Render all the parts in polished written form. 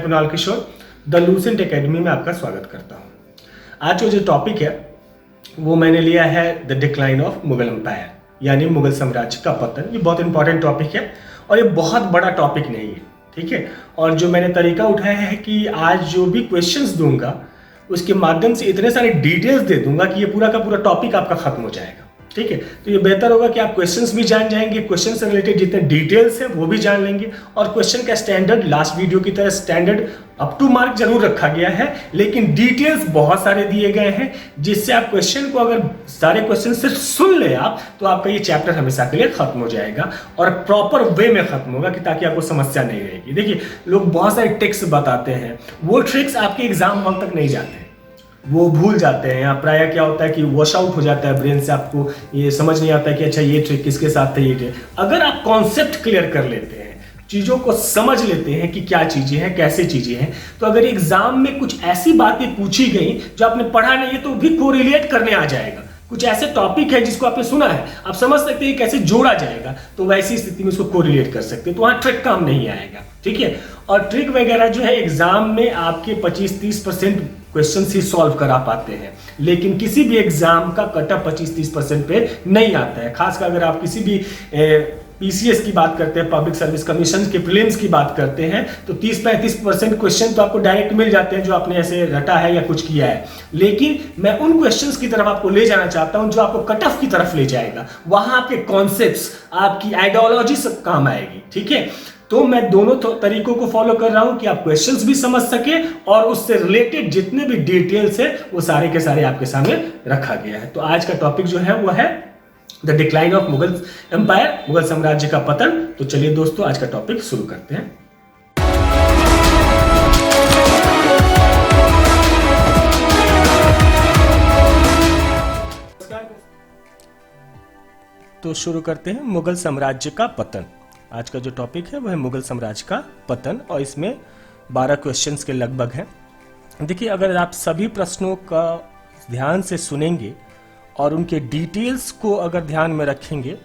Kunal Kishore the Lucent academy में आपका स्वागत करता हूँ। आज का जो टॉपिक है वो मैंने लिया है the decline of Mughal empire, यानी मुगल साम्राज्य का पतन। ये बहुत इंपॉर्टेंट टॉपिक है और ये बहुत बड़ा टॉपिक नहीं है, ठीक है। और जो मैंने तरीका उठाया है कि आज जो भी क्वेश्चंस दूंगा उसके माध्यम से इतने सारे डिटेल्स दे दूंगा कि ये पूरा का पूरा टॉपिक आपका खत्म हो जाएगा, ठीक है। तो ये बेहतर होगा कि आप क्वेश्चंस भी जान जाएंगे, क्वेश्चन से रिलेटेड जितने डिटेल्स हैं वो भी जान लेंगे। और क्वेश्चन का स्टैंडर्ड लास्ट वीडियो की तरह स्टैंडर्ड अप टू मार्क जरूर रखा गया है, लेकिन डिटेल्स बहुत सारे दिए गए हैं जिससे आप क्वेश्चन को, अगर सारे क्वेश्चन सिर्फ सुन ले आप, तो आपका ये चैप्टर हमेशा के लिए खत्म हो जाएगा और प्रॉपर वे में खत्म होगा कि ताकि आपको समस्या नहीं रहेगी। देखिए, लोग बहुत सारे ट्रिक्स बताते हैं, वो ट्रिक्स आपके एग्जाम हॉल तक नहीं जाते, वो भूल जाते हैं। या प्राय क्या होता है कि वॉश आउट हो जाता है ब्रेन से, आपको ये समझ नहीं आता कि अच्छा ये ट्रिक किसके साथ है, ये ट्रिक। अगर आप कॉन्सेप्ट क्लियर कर लेते हैं, चीजों को समझ लेते हैं कि क्या चीजें हैं, कैसे चीजें हैं, तो अगर एग्जाम में कुछ ऐसी बातें पूछी गई जो आपने पढ़ा नहीं है तो भी कोरिलेट करने आ जाएगा। कुछ ऐसे टॉपिक है जिसको आपने सुना है, आप समझ सकते हैं कैसे जोड़ा जाएगा, तो वैसी स्थिति में उसको कोरिलेट कर सकते हैं, तो वहां ट्रिक काम नहीं आएगा, ठीक है। और ट्रिक वगैरह जो है एग्जाम में आपके 25-30% क्वेश्चन ही सॉल्व करा पाते हैं, लेकिन किसी भी एग्जाम का कटअप 25-30% पे नहीं आता है। खासकर अगर आप किसी भी पीसीएस की बात करते हैं, पब्लिक सर्विस कमीशन के प्रीलिम्स की बात करते हैं, तो 30-35% क्वेश्चन तो आपको डायरेक्ट मिल जाते हैं जो आपने ऐसे रटा है या कुछ किया है। लेकिन मैं उन क्वेश्चंस की तरफ आपको ले जाना चाहता हूं जो आपको कट ऑफ की तरफ ले जाएगा, वहां आपके कॉन्सेप्ट्स, आपकी आइडियोलॉजी सब काम आएगी, ठीक है। तो मैं दोनों तरीकों को फॉलो कर रहा हूं कि आप क्वेश्चंस भी समझ सके और उससे रिलेटेड जितने भी डिटेल्स है वो सारे के सारे आपके सामने रखा गया है। तो आज का टॉपिक जो है वो है the decline of Mughal empire, Mughal साम्राज्य का पतन। तो चलिए दोस्तों, आज का टॉपिक शुरू करते हैं। तो शुरू करते हैं मुगल साम्राज्य का पतन। आज का जो टॉपिक है वह है मुगल साम्राज्य का पतन और इसमें 12 क्वेश्चंस के लगभग हैं। देखिए, अगर आप सभी प्रश्नों का ध्यान से सुनेंगे और उनके डिटेल्स को अगर ध्यान में रखेंगे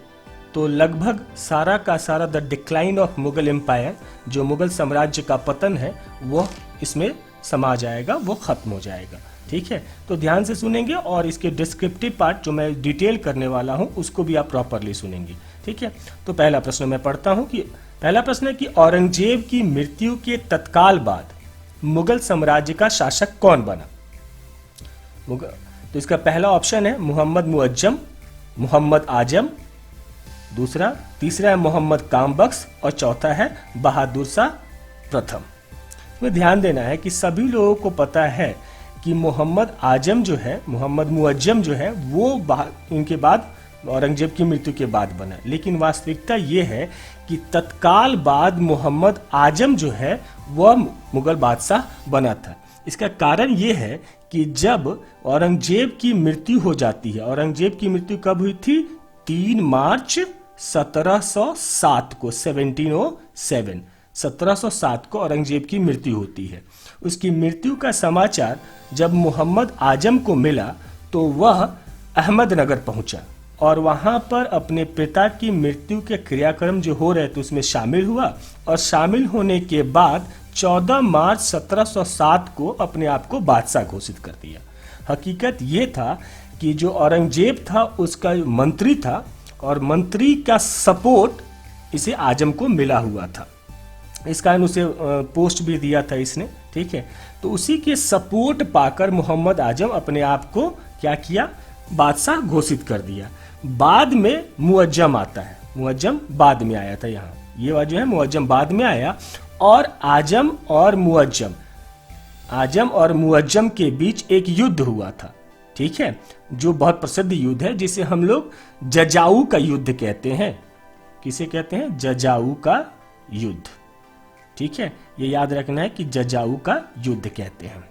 तो लगभग सारा का सारा the decline of Mughal empire, जो मुगल साम्राज्य का पतन है, वह इसमें समा जाएगा, वो खत्म हो जाएगा, ठीक है। तो ध्यान से सुनेंगे और इसके डिस्क्रिप्टिव पार्ट जो मैं डिटेल करने वाला हूं उसको भी आप प्रॉपरली सुनेंगे, ठीक है। तो पहला प्रश्न मैं पढ़ता हूं कि पहला प्रश्न है कि औरंगजेब की मृत्यु के तत्काल बाद मुगल साम्राज्य का शासक कौन बना। तो इसका पहला ऑप्शन है मोहम्मद मुअज्जम, मोहम्मद आजम, तीसरा है मोहम्मद कामबख्श और चौथा है बहादुर शाह प्रथम। इसमें ध्यान देना है कि सभी लोगों को पता है कि मोहम्मद आजम जो है, मोहम्मद मुअज्जम जो है, वो इनके बाद औरंगजेब की मृत्यु के बाद बना, लेकिन वास्तविकता ये है कि तत्काल बाद मोहम्मद आजम जो है वह मुगल बादशाह बना था। इसका कारण ये है कि जब औरंगजेब की मृत्यु हो जाती है, औरंगजेब की मृत्यु कब हुई थी? 3 मार्च 1707 को, 1707 को औरंगजेब की मृत्यु होती है। उसकी मृत्यु का समाचार जब मोहम्मद आजम को मिला तो वह अहमदनगर पहुंचा और वहां पर अपने पिता की मृत्यु के क्रियाक्रम जो हो रहे थे उसमें शामिल हुआ और शामिल होने के बाद 14 मार्च 1707 को अपने आप को बादशाह घोषित कर दिया। हकीकत ये था कि जो औरंगजेब था उसका मंत्री था और मंत्री का सपोर्ट इसे आजम को मिला हुआ था, इस कारण उसे पोस्ट भी दिया था इसने, ठीक है। तो उसी के सपोर्ट पाकर मोहम्मद आजम अपने आप को क्या किया? बादशाह घोषित कर दिया। बाद में मुअज्जम आता है, मुअज्जम बाद में आया था, यहाँ ये जो है मुअज्जम बाद में आया और आजम और मुअज्जम के बीच एक युद्ध हुआ था, ठीक है, जो बहुत प्रसिद्ध युद्ध है जिसे हम लोग जजाऊ का युद्ध कहते हैं। किसे कहते हैं? जजाऊ का युद्ध, ठीक है। ये याद रखना है कि जजाऊ का युद्ध कहते हैं,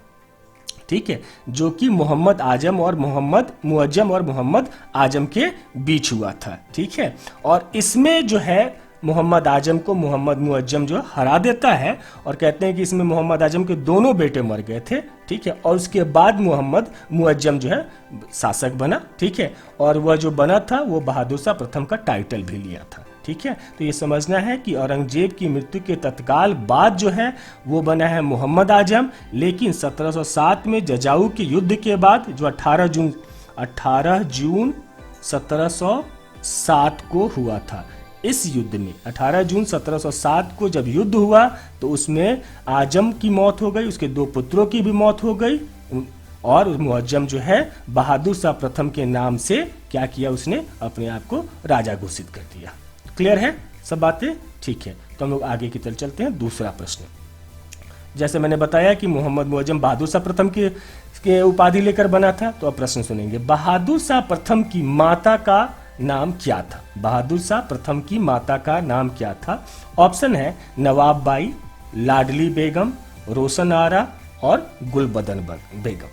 ठीक है, जो कि मोहम्मद आजम और मोहम्मद मुअज्जम और मोहम्मद आजम के बीच हुआ था, ठीक है। और इसमें जो है मोहम्मद आजम को मोहम्मद मुअज्जम जो हरा देता है और कहते हैं कि इसमें मोहम्मद आजम के दोनों बेटे मर गए थे, ठीक है। और उसके बाद मोहम्मद मुअज्जम जो है शासक बना, ठीक है। और वह जो बना था वो बहादुर शाह प्रथम का टाइटल भी लिया था, ठीक है, तो ये समझना है कि औरंगजेब की मृत्यु के तत्काल बाद जो है वो बना है मोहम्मद आजम, लेकिन 1707 में जजाऊ के युद्ध के बाद जो 18 जून 1707 को हुआ था, इस युद्ध में 18 जून 1707 को जब युद्ध हुआ तो उसमें आजम की मौत हो गई, उसके 2 पुत्रों की भी मौत हो गई, और मुअज्जम जो है बहादुर शाह प्रथम के नाम से क्या किया, उसने अपने आप को राजा घोषित कर दिया। क्लियर है सब बातें? ठीक है, तो हम लोग आगे की तरफ चलते हैं। दूसरा प्रश्न, जैसे मैंने बताया कि मोहम्मद मुअज्जम बहादुर शाह प्रथम के उपाधि लेकर बना था, तो अब प्रश्न सुनेंगे। बहादुर शाह प्रथम की माता का नाम क्या था? बहादुर शाह प्रथम की माता का नाम क्या था? ऑप्शन है नवाब बाई, लाडली बेगम, रोशन आरा और गुलबदन बेगम।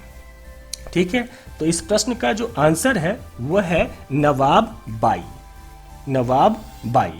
ठीक है, तो इस प्रश्न का जो आंसर है वह है नवाब बाई। नवाब बाई,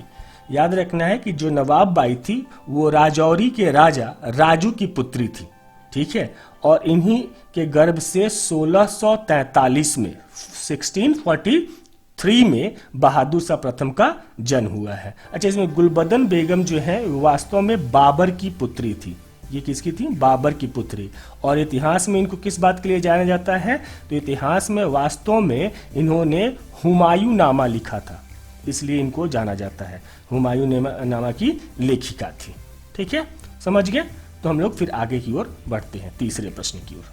याद रखना है कि जो नवाब बाई थी वो राजौरी के राजा राजू की पुत्री थी। ठीक है, और इन्हीं के गर्भ से 1643 में 1643 में बहादुर शाह प्रथम का जन्म हुआ है। अच्छा, इसमें गुलबदन बेगम जो है वास्तव में बाबर की पुत्री थी। ये किसकी थी? बाबर की पुत्री। और इतिहास में इनको किस बात के लिए जाना जाता है? तो इतिहास में वास्तव में इन्होंने हुमायूं नामा लिखा था, इसलिए इनको जाना जाता है। हुमायूं नामा की लेखिका थी। ठीक है, समझ गए? तो हम लोग फिर आगे की ओर बढ़ते हैं, तीसरे प्रश्न की ओर।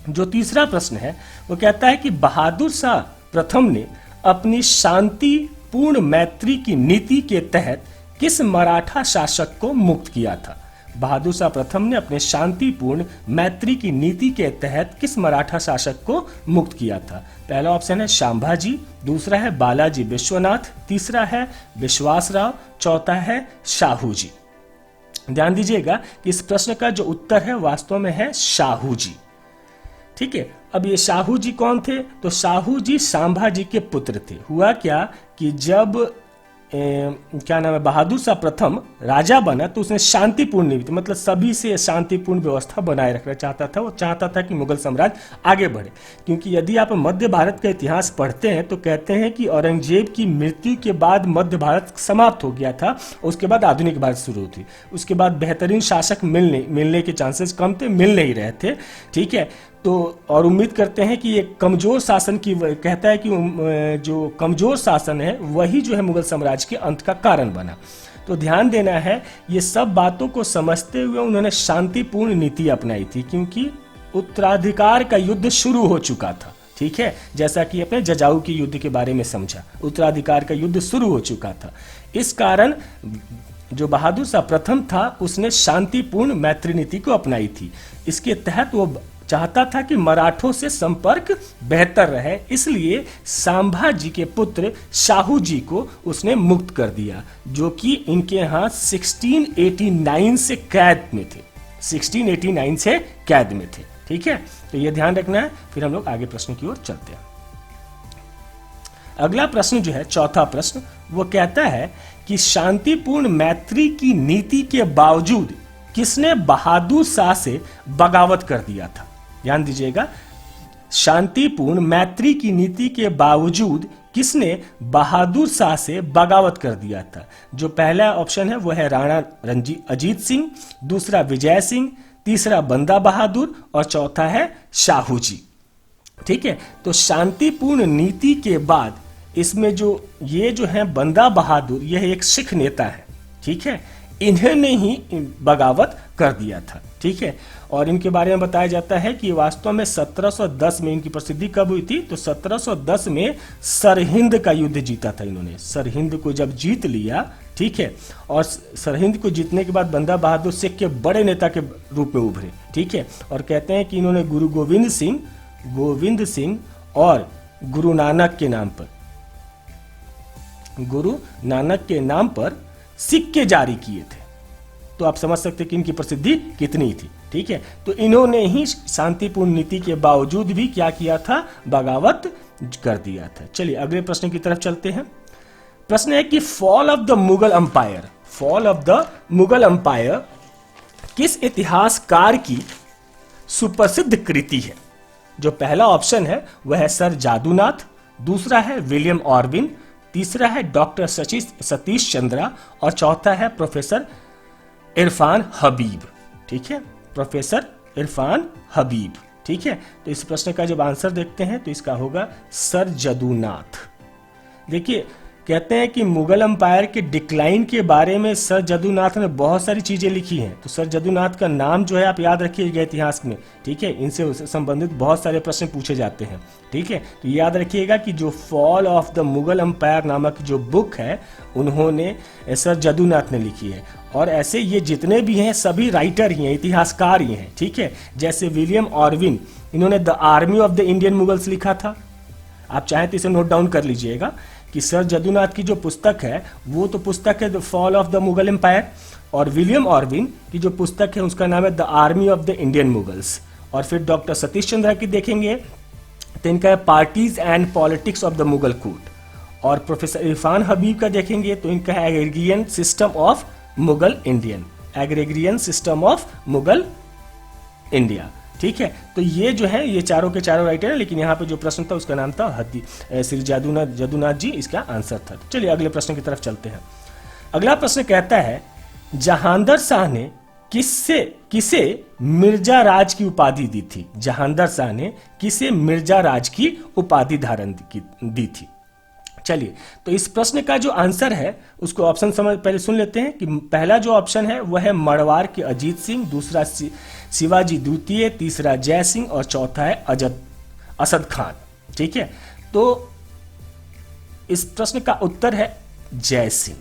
जो तीसरा प्रश्न है वो कहता है कि बहादुर शाह प्रथम ने अपनी शांतिपूर्ण मैत्री की नीति के तहत किस मराठा शासक को मुक्त किया था? बहादुर शाह प्रथम ने अपने शांतिपूर्ण मैत्री की नीति के तहत किस मराठा शासक को मुक्त किया था? पहला ऑप्शन है शांभाजी, दूसरा है बालाजी विश्वनाथ, तीसरा है विश्वासराव, चौथा है शाहू जी। ध्यान दीजिएगा कि इस प्रश्न का जो उत्तर है वास्तव में है शाहू जी। ठीक है, अब ये शाहू जी कौन थे? तो शाहू जी शांभाजी के पुत्र थे। हुआ क्या कि जब क्या नाम है बहादुर शाह प्रथम राजा बना तो उसने शांतिपूर्ण नीति, मतलब सभी से शांतिपूर्ण व्यवस्था बनाए रखना चाहता था। वो चाहता था कि मुगल साम्राज्य आगे बढ़े, क्योंकि यदि आप मध्य भारत का इतिहास पढ़ते हैं तो कहते हैं कि औरंगजेब की मृत्यु के बाद मध्य भारत समाप्त हो गया था, उसके बाद आधुनिक भारत शुरू हुई। उसके बाद बेहतरीन शासक मिलने के चांसेस कम थे, मिल नहीं रहे थे। ठीक है, तो और उम्मीद करते हैं कि ये कमजोर शासन की, कहता है कि जो कमजोर शासन है वही जो है मुगल साम्राज्य के अंत का कारण बना। तो ध्यान देना है, ये सब बातों को समझते हुए उन्होंने शांतिपूर्ण नीति अपनाई थी, क्योंकि उत्तराधिकार का युद्ध शुरू हो चुका था। ठीक है, जैसा कि अपने जजाऊ के युद्ध के बारे में समझा, उत्तराधिकार का युद्ध शुरू हो चुका था। इस कारण जो बहादुर शाह प्रथम था उसने शांतिपूर्ण मैत्री नीति को अपनाई थी। इसके तहत वो चाहता था कि मराठों से संपर्क बेहतर रहे, इसलिए सांभाजी के पुत्र शाहू जी को उसने मुक्त कर दिया, जो कि इनके यहाँ 1689 से कैद में थे। 1689 से कैद में थे। ठीक है, तो ये ध्यान रखना है। फिर हम लोग आगे प्रश्न की ओर चलते हैं। अगला प्रश्न जो है, चौथा प्रश्न, वो कहता है कि शांतिपूर्ण मैत्री की नीति के बावजूद किसने बहादुर शाह से बगावत कर दिया था? ध्यान दीजिएगा, शांतिपूर्ण मैत्री की नीति के बावजूद किसने बहादुर शाह से बगावत कर दिया था? जो पहला ऑप्शन है वो है राणा अजीत सिंह, दूसरा विजय सिंह, तीसरा बंदा बहादुर और चौथा है शाहू जी। ठीक है, तो शांतिपूर्ण नीति के बाद इसमें ये जो है बंदा बहादुर, यह एक सिख नेता है। ठीक है, इन्होंने ही बगावत कर दिया था। ठीक है, और इनके बारे में बताया जाता है कि वास्तव में 1710 में इनकी प्रसिद्धि कब हुई थी? तो 1710 में सरहिंद का युद्ध जीता था इन्होंने। सरहिंद को जब जीत लिया, ठीक है, और सरहिंद को जीतने के बाद बंदा बहादुर सिख के बड़े नेता के रूप में उभरे। ठीक है, और कहते हैं कि इन्होंने गुरु गोविंद सिंह और गुरु नानक के नाम पर सिक्के जारी किए थे। तो आप समझ सकते हैं कि इनकी प्रसिद्धि कितनी थी। ठीक है, तो इन्होंने ही शांतिपूर्ण नीति के बावजूद भी क्या किया था? बगावत कर दिया था। चलिए अगले प्रश्न की तरफ चलते हैं। प्रश्न है कि fall of the Mughal umpire किस इतिहासकार की सुप्रसिद्ध कृति है? जो पहला ऑप्शन है वह है सर जादूनाथ, दूसरा है विलियम ऑर्विन, तीसरा है डॉक्टर सतीश चंद्रा और चौथा है प्रोफेसर इरफान हबीब। ठीक है, प्रोफेसर इरफान हबीब। ठीक है, तो इस प्रश्न का जब आंसर देखते हैं तो इसका होगा सर जदुनाथ। देखिए, कहते हैं कि मुगल अंपायर के डिक्लाइन के बारे में सर जदुनाथ ने बहुत सारी चीजें लिखी हैं। तो सर जदुनाथ का नाम जो है आप याद रखिएगा इतिहास में। ठीक है, इनसे संबंधित बहुत सारे प्रश्न पूछे जाते हैं। ठीक है, तो याद रखिएगा कि जो fall of the Mughal umpire नामक जो बुक है उन्होंने सर जदुनाथ ने लिखी है। और ऐसे ये जितने भी हैं सभी राइटर ही हैं, इतिहासकार ही हैं। ठीक है, जैसे विलियम ऑरविन, इन्होंने the army of the Indian Mughals लिखा था। आप चाहें तो इसे नोट डाउन कर लीजिएगा कि सर जदुनाथ की जो पुस्तक है वो तो पुस्तक है the fall of the Mughal empire, और विलियम ऑरविन की जो पुस्तक है उसका नाम है the army of the Indian Mughals. और फिर डॉक्टर सतीश चंद्रा की देखेंगे तो इनका है parties and politics of the Mughal court. और प्रोफेसर इरफान हबीब का देखेंगे तो इनका है agrarian system of Mughal Indian, agrarian system of Mughal India. ठीक है, तो ये जो है ये चारों के चारों राइटर हैं, लेकिन यहाँ पे जो प्रश्न था उसका नाम था श्री जदुनाथ जी, इसका आंसर था। चलिए अगले प्रश्न की तरफ चलते हैं। अगला प्रश्न कहता है जहांदर शाह ने किसे मिर्जा राज की उपाधि दी थी? जहांदर शाह ने किसे मिर्जा राज की उपाधि धारण दी थी? चलिए, तो इस प्रश्न का जो आंसर है उसको ऑप्शन पहले सुन लेते हैं कि पहला जो ऑप्शन है वह है मरवार के अजीत सिंह, दूसरा शिवाजी द्वितीय, तीसरा जय सिंह और चौथा है असद खान। ठीक है, तो इस प्रश्न का उत्तर है जय सिंह।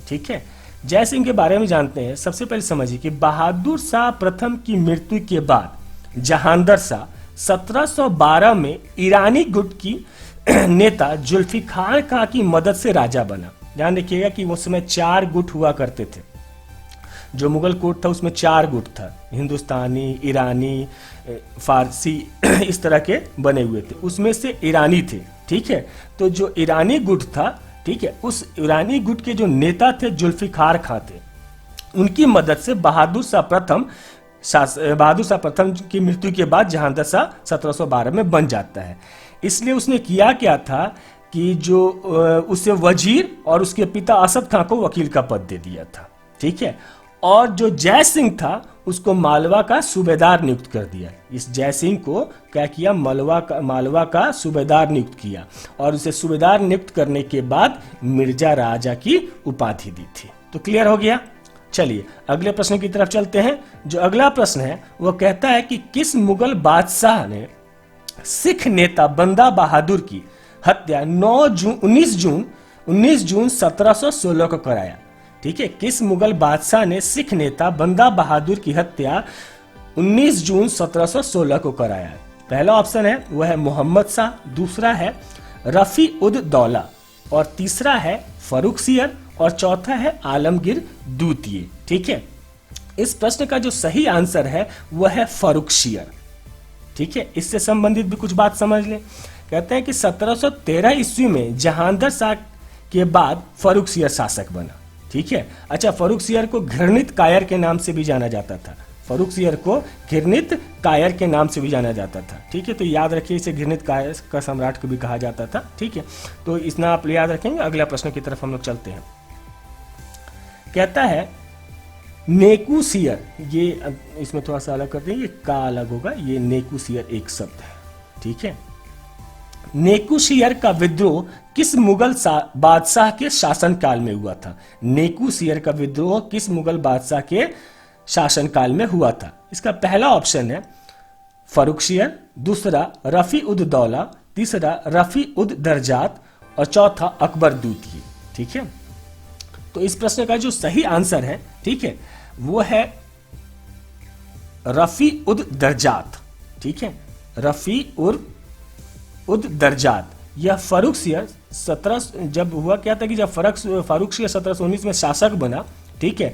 ठीक है, जय सिंह के बारे में जानते हैं। सबसे पहले समझिए कि बहादुर शाह प्रथम की मृत्यु के बाद जहांदर शाह 1712 में ईरानी गुट की नेता जुल्फिकार खां की मदद से राजा बना। ध्यान रखिएगा कि उस समय 4 गुट हुआ करते थे। जो मुगल कोर्ट था उसमें 4 गुट था, हिंदुस्तानी, ईरानी, फारसी इस तरह के बने हुए थे, उसमें से ईरानी थे। ठीक है, तो जो ईरानी गुट था, ठीक है, उस ईरानी गुट के जो नेता थे जुल्फिकार खां थे, उनकी मदद से बहादुर शाह प्रथम की मृत्यु के बाद जहांदर शाह 1712 में बन जाता है। इसलिए उसने किया क्या था कि जो उसे वजीर और उसके पिता असद खां को वकील का पद दे दिया था। ठीक है, और जो जय सिंह था उसको मालवा का सूबेदार नियुक्त कर दिया। इस जय सिंह को क्या किया? मालवा का सूबेदार नियुक्त किया, और उसे सूबेदार नियुक्त करने के बाद मिर्जा राजा की उपाधि दी थी। तो क्लियर हो गया। चलिए अगले प्रश्न की तरफ चलते हैं। जो अगला प्रश्न है वह कहता है कि किस मुगल बादशाह ने सिख नेता बंदा बहादुर की हत्या 19 जून 1716 को कराया? ठीक है, किस मुगल बादशाह ने सिख नेता बंदा बहादुर की हत्या 19 जून 1716 को कराया? पहला ऑप्शन है वह है मोहम्मद शाह, दूसरा है रफी उद दौला, और तीसरा है फर्रुखसियर, और चौथा है आलमगीर द्वितीय। ठीक है, इस प्रश्न का जो सही आंसर है वह है फर्रुखसियर। ठीक है, इससे संबंधित भी कुछ बात समझ लें। कहते हैं कि 1713 ईस्वी में जहांदर शाह के बाद फर्रुखसियर शासक बना। ठीक है, अच्छा, फर्रुखसियर को घृणित कायर के नाम से भी जाना जाता था। फर्रुखसियर को घृणित कायर के नाम से भी जाना जाता था। ठीक है, तो याद रखिए इसे घृणित कायर का सम्राट को भी कहा जाता था। ठीक है, तो इतना आप याद रखेंगे। अगला प्रश्न की तरफ हम लोग चलते हैं। कहता है नेकुसियर, ये इसमें थोड़ा सा अलग करते हैं, ये का अलग होगा, ये नेकुसियर एक शब्द है। ठीक है, नेकुसियर का विद्रोह किस मुगल बादशाह के शासनकाल में हुआ था? नेकुसियर का विद्रोह किस मुगल बादशाह के शासनकाल में हुआ था? इसका पहला ऑप्शन है फर्रुखसियर, दूसरा रफी उद दौला, तीसरा रफी उद दरजात, और चौथा अकबर द्वितीय। ठीक है, तो इस प्रश्न का जो सही आंसर है, ठीक है, वो है रफी उद दरजात। ठीक है, रफी उद दरजात। यह फर्रुखसियर जब हुआ क्या था कि जब फर्रुखसियर 1719 में शासक बना, ठीक है,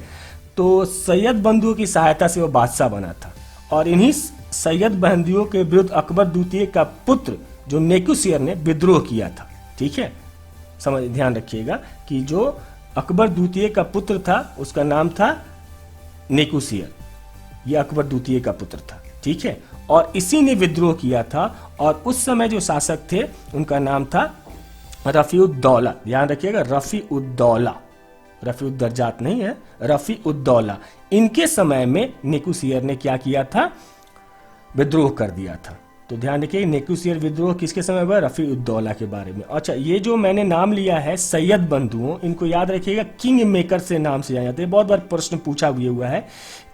तो सैयद बंधुओं की सहायता से वो बादशाह बना था, और इन्हीं सैयद बंधुओं के विरुद्ध अकबर द्वितीय का पुत्र जो नेकुसियर ने विद्रोह किया था। ठीक है, ध्यान रखिएगा कि जो अकबर द्वितीय का पुत्र था उसका नाम था नेकुसियर, यह अकबर द्वितीय का पुत्र था। ठीक है, और इसी ने विद्रोह किया था, और उस समय जो शासक थे उनका नाम था रफ़ी-उद-दौला, ध्यान रखिएगा, रफ़ी-उद-दौला, रफ़ी-उद-दरजात नहीं है, रफ़ी-उद-दौला, इनके समय में नेकुसियर ने क्या किया था, विद्रोह कर दिया था। तो ध्यान रखिए नेकुसियर विद्रोह किसके समय हुआ, रफ़ी-उद-दौला के बारे में। अच्छा, ये जो मैंने नाम लिया है सैयद बंधुओं, इनको याद रखिएगा किंग मेकर से नाम से जाना जाता है। बहुत बार प्रश्न पूछा हुआ है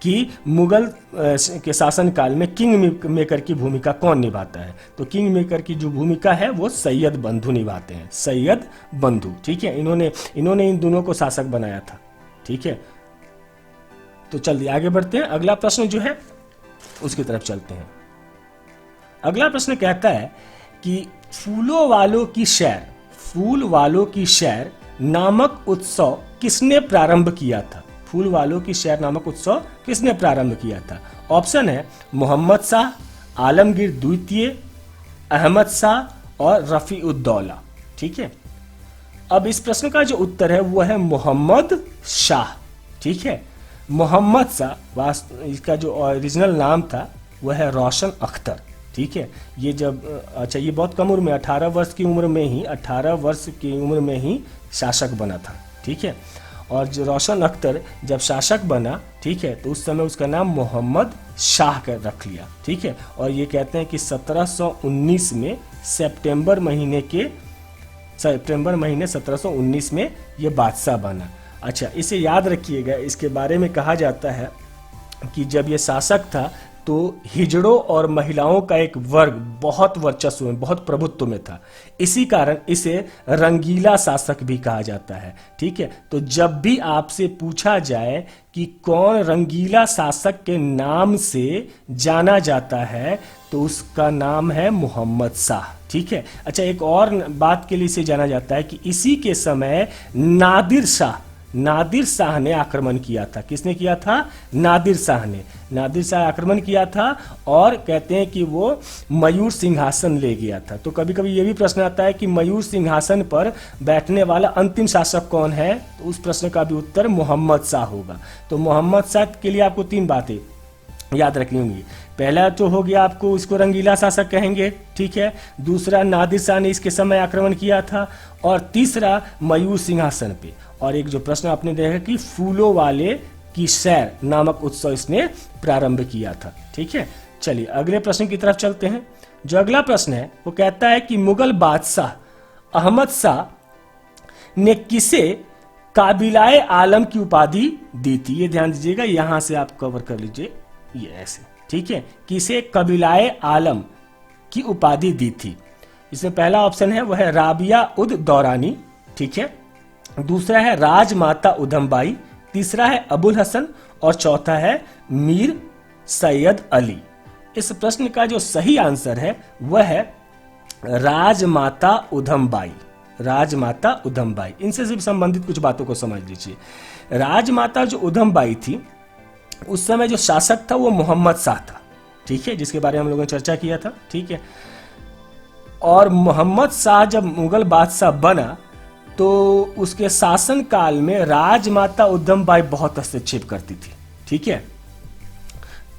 कि मुगल के शासनकाल में किंग मेकर की भूमिका कौन निभाता है, तो किंग मेकर की जो भूमिका है वो सैयद बंधु निभाते हैं, सैयद बंधु, ठीक है। इन्होंने इन दोनों को शासक बनाया था, ठीक है। तो चलिए आगे बढ़ते हैं, अगला प्रश्न जो है उसकी तरफ चलते हैं। अगला प्रश्न कहता है कि फूलों वालों की शहर नामक उत्सव किसने प्रारंभ किया था, फूल वालों की शहर नामक उत्सव किसने प्रारंभ किया था। ऑप्शन है मोहम्मद शाह, आलमगीर द्वितीय, अहमद शाह और रफ़ी-उद-दौला, ठीक है। अब इस प्रश्न का जो उत्तर है वो है मोहम्मद शाह, ठीक है। मोहम्मद शाह, इसका जो ओरिजिनल नाम था वह है रोशन अख्तर, ठीक है। ये जब अच्छा, ये बहुत कम उम्र में 18 वर्ष की उम्र में ही शासक बना था, ठीक है। और जो रोशन अख्तर जब शासक बना, ठीक है, तो उस समय उसका नाम मोहम्मद शाह कर रख लिया, ठीक है। और ये कहते हैं कि 1719 में सितंबर महीने 1719 में ये बादशाह बना। अच्छा, इसे याद रखिएगा, इसके बारे में कहा जाता है कि जब ये शासक था तो हिजड़ों और महिलाओं का एक वर्ग बहुत वर्चस्व में, बहुत प्रभुत्व में था, इसी कारण इसे रंगीला शासक भी कहा जाता है, ठीक है। तो जब भी आपसे पूछा जाए कि कौन रंगीला शासक के नाम से जाना जाता है तो उसका नाम है मोहम्मद शाह, ठीक है। अच्छा, एक और बात के लिए इसे जाना जाता है कि इसी के समय नादिर शाह ने आक्रमण किया था। किसने किया था, नादिर शाह आक्रमण किया था, और कहते हैं कि वो मयूर सिंहासन ले गया था। तो कभी कभी ये भी प्रश्न आता है कि मयूर सिंहासन पर बैठने वाला अंतिम शासक कौन है, तो उस प्रश्न का भी उत्तर मोहम्मद शाह होगा। तो मोहम्मद शाह के लिए आपको 3 बातें याद रखनी होंगी। पहला तो हो गया, आपको इसको रंगीला शासक कहेंगे, ठीक है। दूसरा, नादिर शाह ने इसके समय आक्रमण किया था, और तीसरा, मयूर सिंहासन पे। और एक जो प्रश्न आपने देखा कि फूलों वाले की सैर नामक उत्सव इसने प्रारंभ किया था, ठीक है। चलिए अगले प्रश्न की तरफ चलते हैं। जो अगला प्रश्न है वो कहता है कि मुगल बादशाह अहमद शाह ने किसे काबिलाए आलम की उपाधि दी थी। ये ध्यान दीजिएगा, यहां से आप कवर कर लीजिए, ये ऐसे, ठीक है। किसे कबीलाए आलम की उपाधि दी थी। इसमें पहला ऑप्शन है वह है राबिया उद दौरानी, ठीक है। दूसरा है राजमाता उधमबाई, तीसरा है अबुल हसन, और चौथा है मीर सैयद अली। इस प्रश्न का जो सही आंसर है वह है राजमाता उधमबाई। इनसे संबंधित कुछ बातों को समझ लीजिए। राजमाता जो उधमबाई थी, उस समय जो शासक था वो मोहम्मद शाह था, ठीक है, जिसके बारे में हम लोगों ने चर्चा किया था, ठीक है। और मोहम्मद शाह जब मुगल बादशाह बना तो उसके शासन काल में राजमाता उधमबाई बहुत हस्तक्षेप करती थी, ठीक है।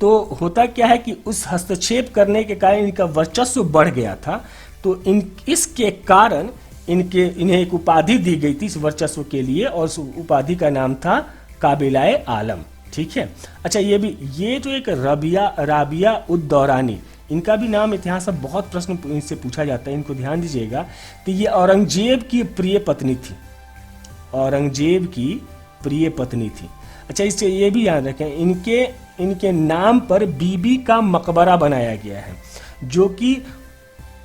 तो होता क्या है कि उस हस्तक्षेप करने के कारण इनका वर्चस्व बढ़ गया था, तो इसके कारण इन्हें एक उपाधि दी गई थी इस वर्चस्व के लिए, और उस उपाधि का नाम था काबिलाए आलम, ठीक है। अच्छा, ये जो एक राबिया उद दौरानी, इनका भी नाम इतिहास में बहुत प्रश्न इनसे पूछा जाता है, इनको ध्यान दीजिएगा। तो ये औरंगजेब की प्रिय पत्नी थी, अच्छा, इससे ये भी याद रखें, इनके नाम पर बीबी का मकबरा बनाया गया है, जो कि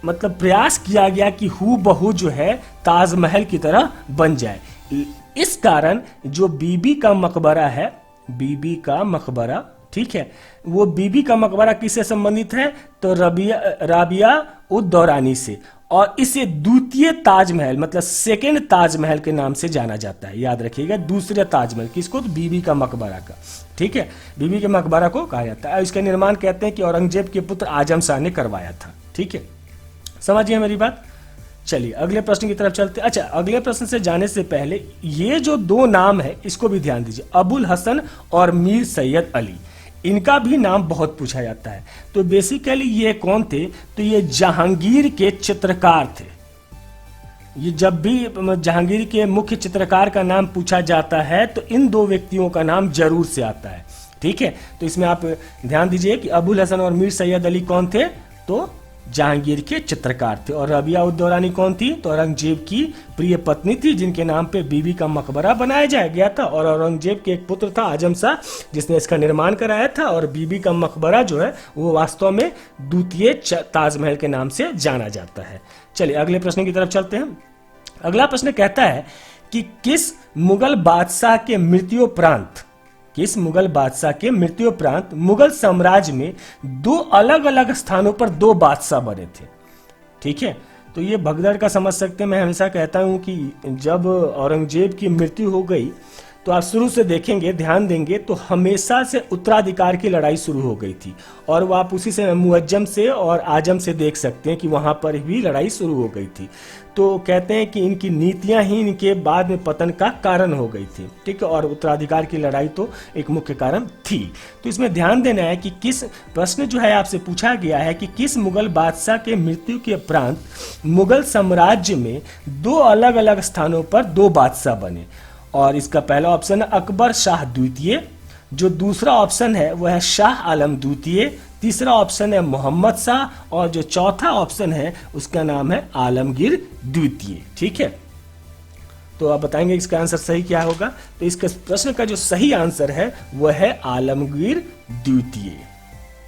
मतलब प्रयास किया गया कि हूबहू जो है ताजमहल की तरह बन जाए। इस कारण जो बीबी का मकबरा, ठीक है, वो बीबी का मकबरा किससे संबंधित है, तो राबिया उद दौरानी से, और इसे द्वितीय ताजमहल मतलब सेकेंड ताजमहल के नाम से जाना जाता है। याद रखिएगा, दूसरे ताजमहल किसको, तो बीबी का मकबरा का, ठीक है, बीबी के मकबरा को कहा जाता है। इसका निर्माण कहते हैं कि औरंगजेब के पुत्र आजम शाह ने करवाया था, ठीक है, समझिए मेरी बात। चलिए अगले प्रश्न की तरफ चलते। अच्छा, अगले प्रश्न से जाने से पहले ये जो 2 नाम है इसको भी ध्यान दीजिए, अबुल हसन और मीर सैयद अली, इनका भी नाम बहुत पूछा जाता है। तो बेसिकली ये कौन थे, तो ये जहांगीर के चित्रकार थे, ये जब भी जहांगीर के मुख्य चित्रकार का नाम पूछा जाता है तो इन दो व्यक्तियों का नाम जरूर से आता है। ठीक है, तो इसमें आप ध्यान दीजिए कि अबुल हसन और मीर सैयद अली कौन थे, तो जहांगीर के चित्रकार थे। और रबिया उद दौरानी कौन थी, तो औरंगजेब की प्रिय पत्नी थी, जिनके नाम पे बीबी का मकबरा बनाया जाया गया था। और औरंगजेब के एक पुत्र था आजम शाह, जिसने इसका निर्माण कराया था। और बीबी का मकबरा जो है वो वास्तव में द्वितीय ताजमहल के नाम से जाना जाता है। चलिए अगले प्रश्न की तरफ चलते हैं। अगला प्रश्न कहता है कि किस मुगल बादशाह के मृत्यु उपरांत मुगल साम्राज्य में दो अलग अलग स्थानों पर दो बादशाह बने थे। ठीक है, तो ये भगदड़ का समझ सकते हैं। मैं हमेशा कहता हूं कि जब औरंगजेब की मृत्यु हो गई तो आप शुरू से देखेंगे, ध्यान देंगे तो हमेशा से उत्तराधिकार की लड़ाई शुरू हो गई थी। और वो आप उसी से मुअज्जम से और आजम से देख सकते हैं कि वहां पर भी लड़ाई शुरू हो गई थी। तो कहते हैं कि इनकी नीतियां ही इनके बाद में पतन का कारण हो गई थी। ठीक है, और उत्तराधिकार की लड़ाई तो एक मुख्य कारण थी। तो इसमें ध्यान देना है कि किस प्रश्न जो है आपसे पूछा गया है कि किस मुगल बादशाह के मृत्यु के उपरांत मुगल साम्राज्य में दो अलग अलग स्थानों पर दो बादशाह बने। और इसका पहला ऑप्शन है अकबर शाह द्वितीय, जो दूसरा ऑप्शन है वह है शाह आलम द्वितीय, तीसरा ऑप्शन है मोहम्मद शाह, और जो चौथा ऑप्शन है उसका नाम है आलमगीर द्वितीय। ठीक है, तो आप बताएंगे इसका आंसर सही क्या होगा। तो इसके प्रश्न का जो सही आंसर है वह है आलमगीर द्वितीय।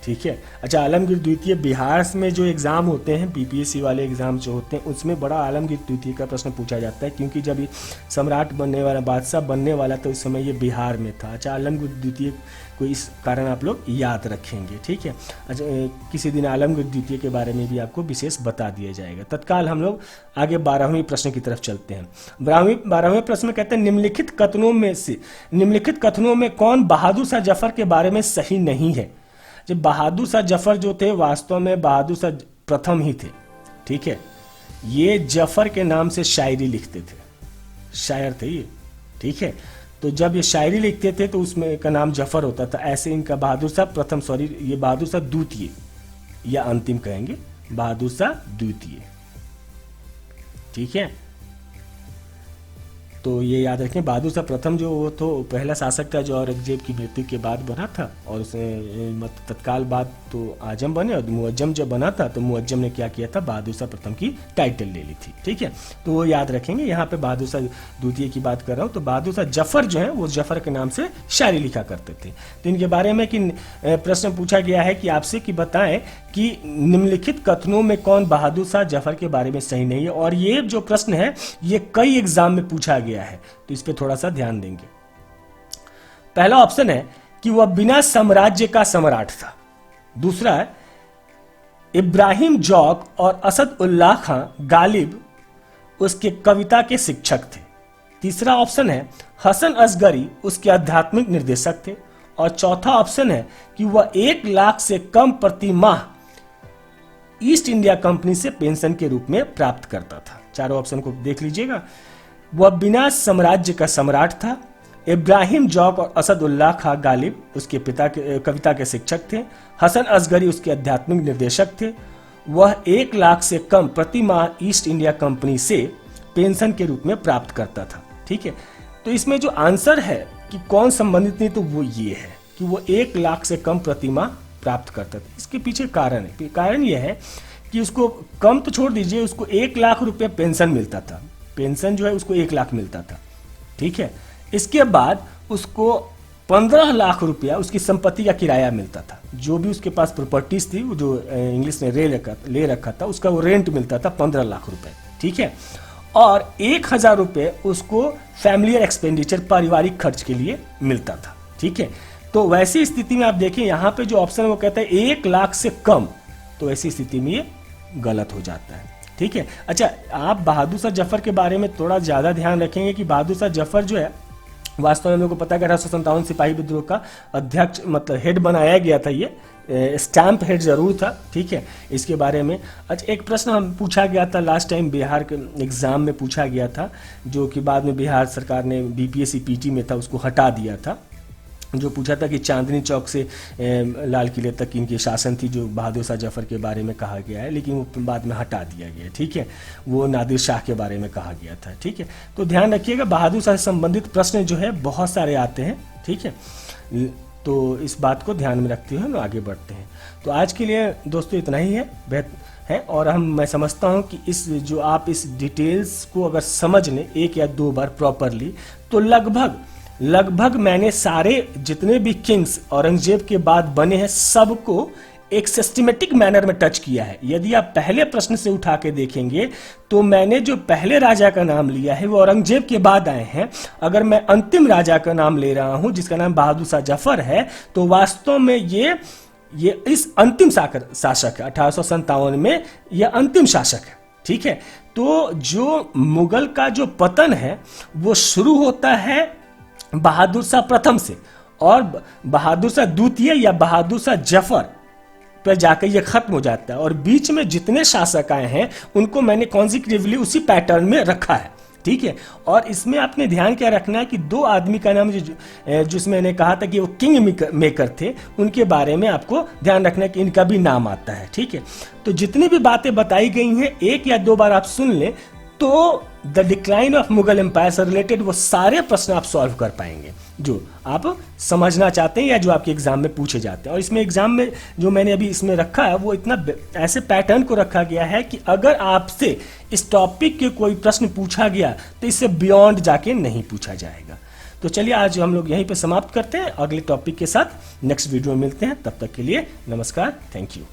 ठीक है, अच्छा, आलमगीर द्वितीय बिहार में जो एग्जाम होते हैं, बीपीएससी वाले एग्जाम जो होते हैं, उसमें बड़ा आलमगीर द्वितीय का प्रश्न पूछा जाता है, क्योंकि जब ये सम्राट बनने वाला, बादशाह बनने वाला, तो उस समय ये बिहार में था। अच्छा, आलमगीर द्वितीय को इस कारण आप लोग याद रखेंगे। ठीक है, अच्छा, किसी दिन आलमगीर द्वितीय के बारे में भी आपको विशेष बता दिया जाएगा। तत्काल हम लोग आगे 12वें प्रश्न की तरफ चलते हैं। 12वें प्रश्न में कहते हैं निम्नलिखित कथनों में कौन बहादुर शाह जफर के बारे में सही नहीं है। जब बहादुर शाह जफर जो थे वास्तव में बहादुर शाह प्रथम ही थे। ठीक है, ये जफर के नाम से शायरी लिखते थे, शायर थे ये। ठीक है, तो जब ये शायरी लिखते थे तो उसमें का नाम जफर होता था। ऐसे इनका बहादुर शाह प्रथम, ये बहादुर शाह द्वितीय या अंतिम कहेंगे, बहादुर शाह द्वितीय। ठीक है, तो ये याद रखें, बहादुर शाह प्रथम जो वो तो पहला शासक था जो औरंगजेब की मृत्यु के बाद बना था। और उसने तत्काल बाद तो आजम बने, और मुअज्जम जब बना था तो मुअज्जम ने क्या किया था, बहादुर शाह प्रथम की टाइटल ले ली थी। ठीक है, तो वो याद रखेंगे। यहाँ पे बहादुर शाह द्वितीय की बात कर रहा हूँ। तो बहादुर शाह जफर जो है वो जफर के नाम से शायरी लिखा करते थे। तो इनके बारे में कि प्रश्न पूछा गया है कि आपसे कि बताएं कि निम्नलिखित कथनों में कौन बहादुर शाह जफर के बारे में सही नहीं है। और ये जो प्रश्न है ये कई एग्जाम में पूछा गया है, तो इस पे थोड़ा सा ध्यान देंगे। पहला ऑप्शन है कि वह बिना साम्राज्य का सम्राट था। दूसरा है इब्राहिम जौक और असद उल्लाह खां गालिब उसके कविता के शिक्षक थे। तीसरा ऑप्शन है हसन असगरी उसके आध्यात्मिक निर्देशक थे। और चौथा ऑप्शन है कि वह 1 लाख से कम प्रति माह ईस्ट इंडिया कंपनी से पेंशन के रूप में प्राप्त करता था। चारों ऑप्शन को देख लीजिएगा। वह बिना साम्राज्य का सम्राट था, इब्राहिम जौक और असदुल्लाह खां गालिब उसके पिता के कविता के शिक्षक थे, हसन असगरी उसके आध्यात्मिक निर्देशक थे, वह 1 लाख से कम प्रति माह ईस्ट इंडिया कंपनी से पेंशन के रूप में प्राप्त करता था। ठीक है, तो इसमें जो आंसर है कि कौन संबंधित नहीं, तो वो ये है कि वो 1 लाख से कम प्रति माह प्राप्त करता था। इसके पीछे कारण है, कारण यह है कि उसको कम तो छोड़ दीजिए, उसको 1 लाख रुपए पेंशन मिलता था। पेंशन जो है उसको 1 लाख मिलता था। ठीक है, इसके बाद उसको 15 लाख रुपया उसकी संपत्ति का किराया मिलता था। जो भी उसके पास प्रॉपर्टीज थी, जो इंग्लिश में ले रखा था, उसका वो रेंट मिलता था 15 लाख रुपए। ठीक है, और 1000 रुपये उसको फैमिली एक्सपेंडिचर, पारिवारिक खर्च के लिए मिलता था। ठीक है, तो वैसी स्थिति में आप देखें यहाँ पे जो ऑप्शन वो कहता है 1 लाख से कम, तो ऐसी स्थिति में ये गलत हो जाता है। ठीक है, अच्छा, आप बहादुर शाह जफर के बारे में थोड़ा ज़्यादा ध्यान रखेंगे कि बहादुर शाह जफर जो है वास्तव में हम लोग को पता है कि 1857 सिपाही विद्रोह का अध्यक्ष मतलब हेड बनाया गया था। ये स्टैंप हेड जरूर था। ठीक है, इसके बारे में अच्छा एक प्रश्न हम पूछा गया था लास्ट टाइम, बिहार के एग्जाम में पूछा गया था, जो कि बाद में बिहार सरकार ने बीपीएससी पीटी में था उसको हटा दिया था। जो पूछा था कि चांदनी चौक से लाल किले तक इनकी शासन थी, जो बहादुर शाह जफर के बारे में कहा गया है, लेकिन वो बाद में हटा दिया गया, ठीक है। वो नादिर शाह के बारे में कहा गया था, ठीक है। तो ध्यान रखिएगा, बहादुर शाह से संबंधित प्रश्न जो है बहुत सारे आते हैं, ठीक है। तो इस बात को ध्यान में रखते हुए हम आगे बढ़ते हैं। तो आज के लिए दोस्तों इतना ही है और मैं समझता हूँ कि जो आप इस डिटेल्स को अगर समझ लें 1 या 2 बार प्रॉपरली, तो लगभग मैंने सारे जितने भी किंग्स औरंगजेब के बाद बने हैं सबको एक सिस्टमेटिक मैनर में टच किया है। यदि आप पहले प्रश्न से उठा के देखेंगे तो मैंने जो पहले राजा का नाम लिया है वो औरंगजेब के बाद आए हैं। अगर मैं अंतिम राजा का नाम ले रहा हूं जिसका नाम बहादुर शाह जफर है, तो वास्तव में ये इस अंतिम शासक है, 1857 में यह अंतिम शासक है, ठीक है। तो जो मुगल का जो पतन है वो शुरू होता है बहादुर शाह प्रथम से, और बहादुर शाह द्वितीय या बहादुर शाह जफर पर जाकर ये खत्म हो जाता है। और बीच में जितने शासक आए हैं उनको मैंने कॉन्सिक्यूटिवली उसी पैटर्न में रखा है, ठीक है। और इसमें आपने ध्यान क्या रखना है कि 2 आदमी का नाम जिसमें मैंने कहा था कि वो किंग मेकर थे, उनके बारे में आपको ध्यान रखना है कि इनका भी नाम आता है, ठीक है। तो जितनी भी बातें बताई गई हैं 1 या 2 बार आप सुन लें तो the decline of Mughal empire से रिलेटेड वो सारे प्रश्न आप सॉल्व कर पाएंगे जो आप समझना चाहते हैं या जो आपके एग्जाम में पूछे जाते हैं। और इसमें एग्जाम में जो मैंने अभी इसमें रखा है वो इतना ऐसे पैटर्न को रखा गया है कि अगर आपसे इस टॉपिक के कोई प्रश्न पूछा गया तो इससे बियॉन्ड जाके नहीं पूछा जाएगा। तो चलिए आज हम लोग यहीं पे समाप्त करते हैं, अगले टॉपिक के साथ नेक्स्ट वीडियो में मिलते हैं। तब तक के लिए नमस्कार, थैंक यू।